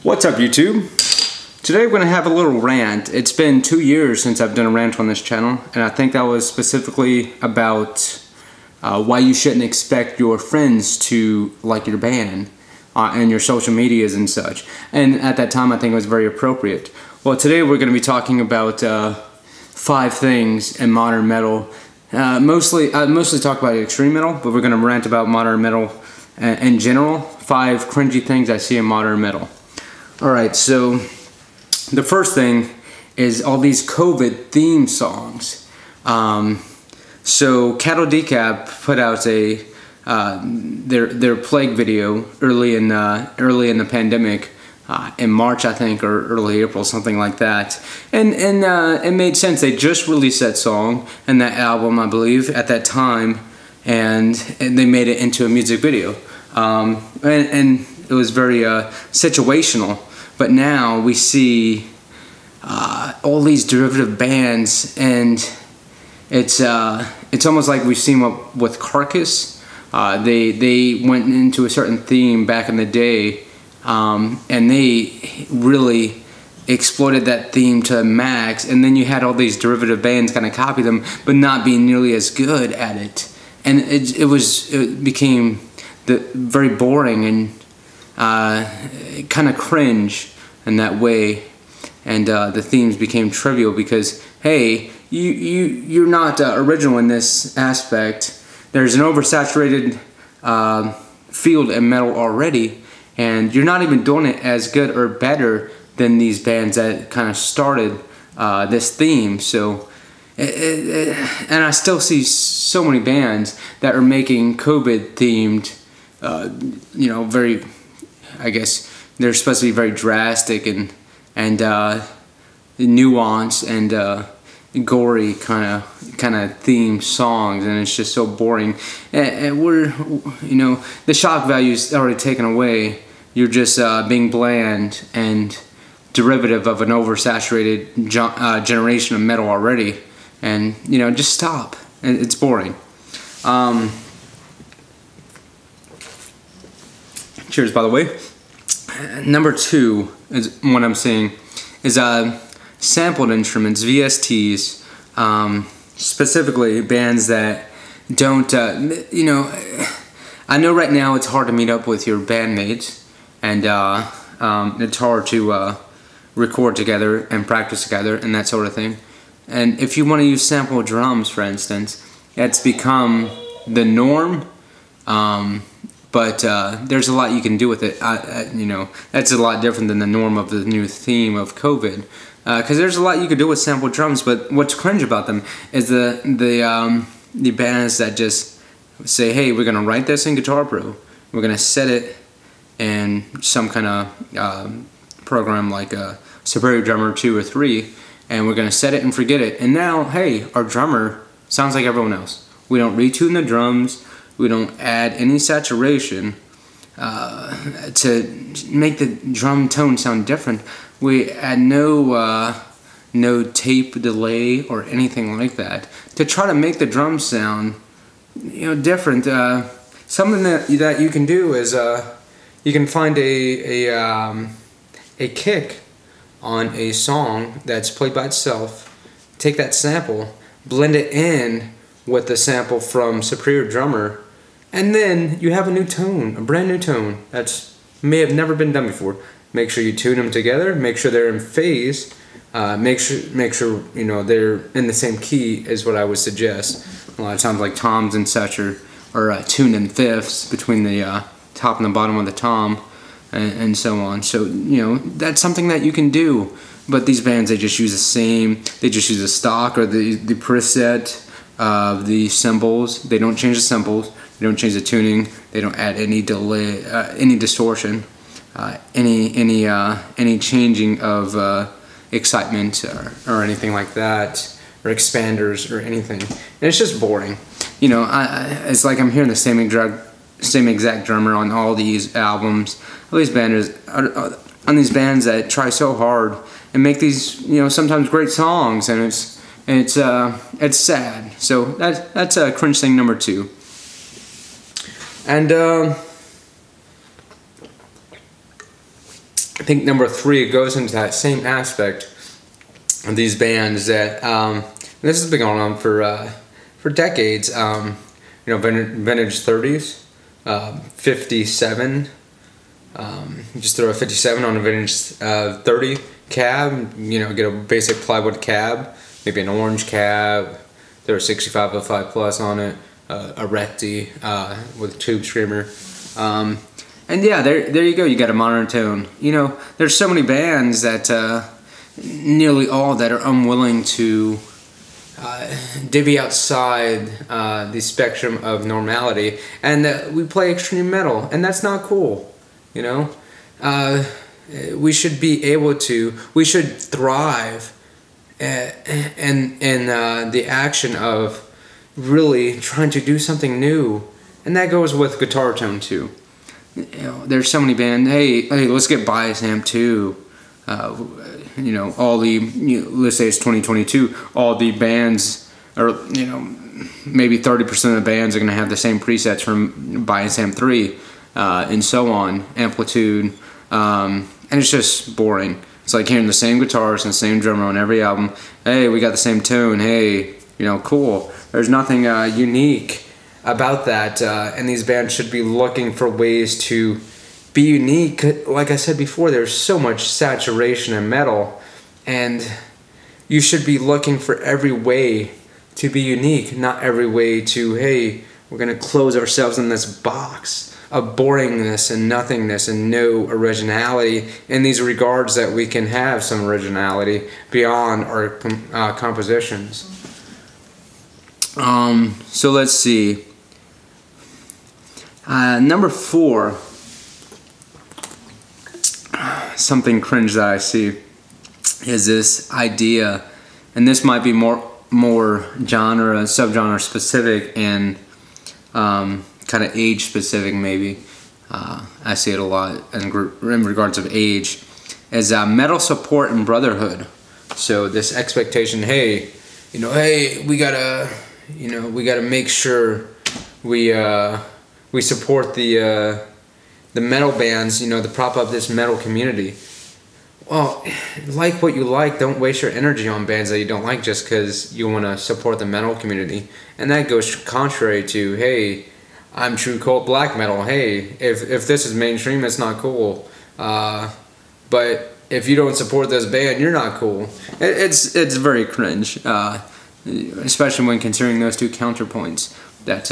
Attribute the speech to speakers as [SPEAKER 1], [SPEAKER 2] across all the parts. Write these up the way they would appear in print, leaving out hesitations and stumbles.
[SPEAKER 1] What's up, YouTube? Today we're going to have a little rant. It's been 2 years since I've done a rant on this channel, and I think that was specifically about why you shouldn't expect your friends to like your band and your social medias and such. And at that time I think it was very appropriate. Well, today we're going to be talking about 5 things in modern metal. Mostly talk about extreme metal, but we're going to rant about modern metal in general. 5 cringy things I see in modern metal. Alright, so the first thing is all these COVID theme songs. So Cattle Decap put out a their plague video early in the pandemic, in March I think, or early April, something like that. And it made sense. They just released that song and that album, I believe, at that time, and they made it into a music video. And it was very situational. But now we see all these derivative bands, and it's almost like we've seen what with Carcass. They went into a certain theme back in the day, and they really exploited that theme to the max. And then you had all these derivative bands kind of copy them, but not being nearly as good at it. And it became very boring and kind of cringe in that way, and the themes became trivial because, hey, you're not original in this aspect. There's an oversaturated field in metal already, and you're not even doing it as good or better than these bands that kind of started this theme. So and I still see so many bands that are making COVID themed, very, I guess they're supposed to be very drastic and nuanced and gory kind of theme songs, and it's just so boring. And the shock value is already taken away. You're just being bland and derivative of an oversaturated generation of metal already, and just stop. It's boring. Cheers, by the way. Number 2 is what I'm seeing is sampled instruments, VSTs, specifically bands that don't, I know right now it's hard to meet up with your bandmates, and it's hard to record together and practice together and that sort of thing. And if you want to use sample drums, for instance, it's become the norm. But there's a lot you can do with it. That's a lot different than the norm of the new theme of COVID. Because there's a lot you could do with sample drums, but what's cringe about them is the bands that just say, hey, we're gonna write this in Guitar Pro, we're gonna set it in some kind of program like a Superior Drummer 2 or 3, and we're gonna set it and forget it. And now, hey, our drummer sounds like everyone else. We don't retune the drums. We don't add any saturation to make the drum tone sound different. We add no tape delay or anything like that to try to make the drum sound different. Something that you can do is you can find a kick on a song that's played by itself, take that sample, blend it in with the sample from Superior Drummer, and then you have a new tone, a brand new tone that's may have never been done before. Make sure you tune them together, make sure they're in phase, make sure they're in the same key is what I would suggest. A lot of times, like toms and such are tuned in fifths between the top and the bottom of the tom, and so on. So that's something that you can do. But these bands, they just use they just use the stock or the preset of the cymbals. They don't change the cymbals. They don't change the tuning. They don't add any delay, any distortion, any changing of excitement or anything like that, or expanders or anything. And it's just boring. It's like I'm hearing the same exact drummer on all these albums. All these on these bands that try so hard and make these sometimes great songs, and it's sad. So that's a cringe thing number 2. And I think number 3 goes into that same aspect of these bands that this has been going on for decades. You know, vintage 30s, 57. Just throw a 57 on a vintage 30 cab. You know, get a basic plywood cab, maybe an orange cab. Throw a 6505 plus on it, a recti with a tube screamer. And yeah, there you go. You got a modern tone. You know, there's so many bands that nearly all that are unwilling to divvy outside the spectrum of normality, and we play extreme metal, and that's not cool. You know, we should be able to. We should thrive in the action of really trying to do something new, and that goes with guitar tone too. You know, there's so many bands. Hey, let's get Bias Amp too. You know, all the, let's say it's 2022. All the bands, or you know, maybe 30% of the bands are going to have the same presets from Bias Amp 3, and so on, Amplitude, and it's just boring. It's like hearing the same guitars and the same drummer on every album. Hey, we got the same tone. Hey, you know, cool. There's nothing unique about that, and these bands should be looking for ways to be unique. Like I said before, there's so much saturation in metal, and you should be looking for every way to be unique, not every way to, hey, we're gonna close ourselves in this box of boringness and nothingness and no originality in these regards that we can have some originality beyond our compositions. So let's see. Number 4, something cringe that I see is this idea, and this might be more genre, subgenre specific, and kind of age specific maybe. I see it a lot in regards of age, is metal support and brotherhood. So this expectation, hey, you know, hey, we gotta make sure we support the metal bands, you know, to prop up this metal community. Well, like what you like. Don't waste your energy on bands that you don't like just because you want to support the metal community. And that goes contrary to, hey, I'm true cult black metal. Hey, if this is mainstream, it's not cool. But if you don't support this band, you're not cool. It's very cringe, especially when considering those two counterpoints that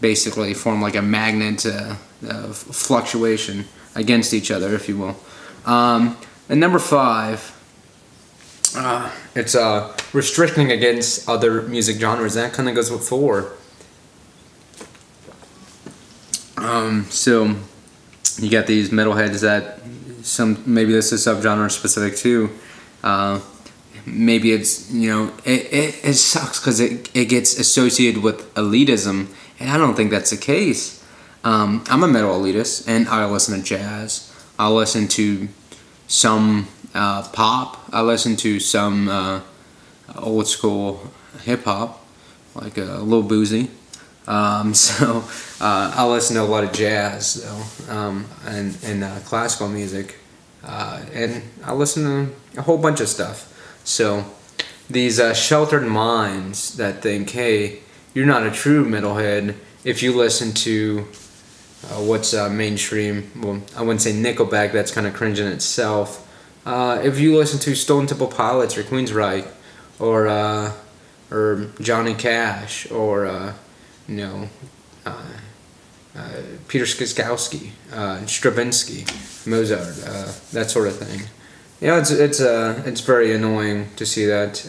[SPEAKER 1] basically form like a magnet fluctuation against each other, if you will. And number 5, it's restricting against other music genres. That kind of goes with 4. So you got these metalheads that maybe this is subgenre specific too. Maybe it's, you know, it sucks because it gets associated with elitism, and I don't think that's the case. I'm a metal elitist, and I listen to jazz. I listen to some pop. I listen to some old school hip hop, like Lil Boozy. So I listen to a lot of jazz though, and classical music, and I listen to a whole bunch of stuff. So these sheltered minds that think, hey, you're not a true metalhead if you listen to what's mainstream. Well, I wouldn't say Nickelback, that's kind of cringe in itself. If you listen to Stone Temple Pilots or Queensryche or Johnny Cash or you know, Peter Skyskowski, Stravinsky, Mozart, that sort of thing. You know, it's very annoying to see that.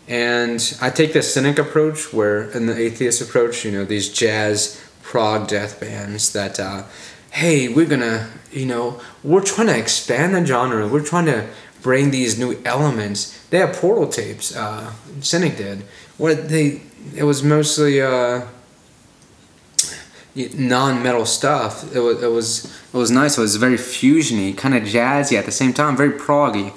[SPEAKER 1] And I take the cynic approach, where in the atheist approach, you know, these jazz prog death bands that, hey, we're gonna, you know, we're trying to expand the genre. We're trying to bring these new elements. They have Portal tapes. Cynic did. It was mostly non-metal stuff. It was nice. It was very fusiony, kind of jazzy at the same time, very proggy.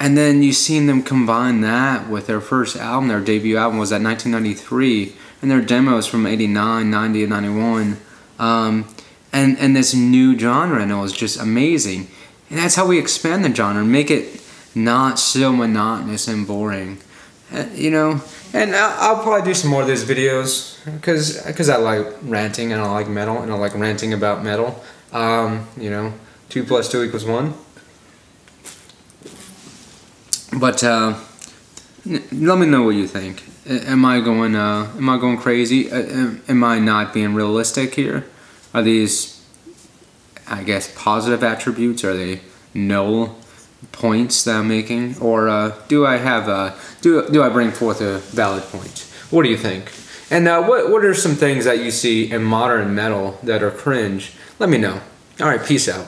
[SPEAKER 1] And then you seen them combine that with their first album. Their debut album was at 1993, and their demos from 89, 90, and 91. and this new genre, and it was just amazing. And that's how we expand the genre, make it not so monotonous and boring, you know. And I'll probably do some more of these videos because I like ranting and I like metal and I like ranting about metal. You know, 2 + 2 = 1. But let me know what you think. Am I going crazy? Am I not being realistic here? Are these, I guess, positive attributes? Are they null points that I'm making, or do I bring forth a valid point? What do you think? And what are some things that you see in modern metal that are cringe? Let me know. All right, peace out.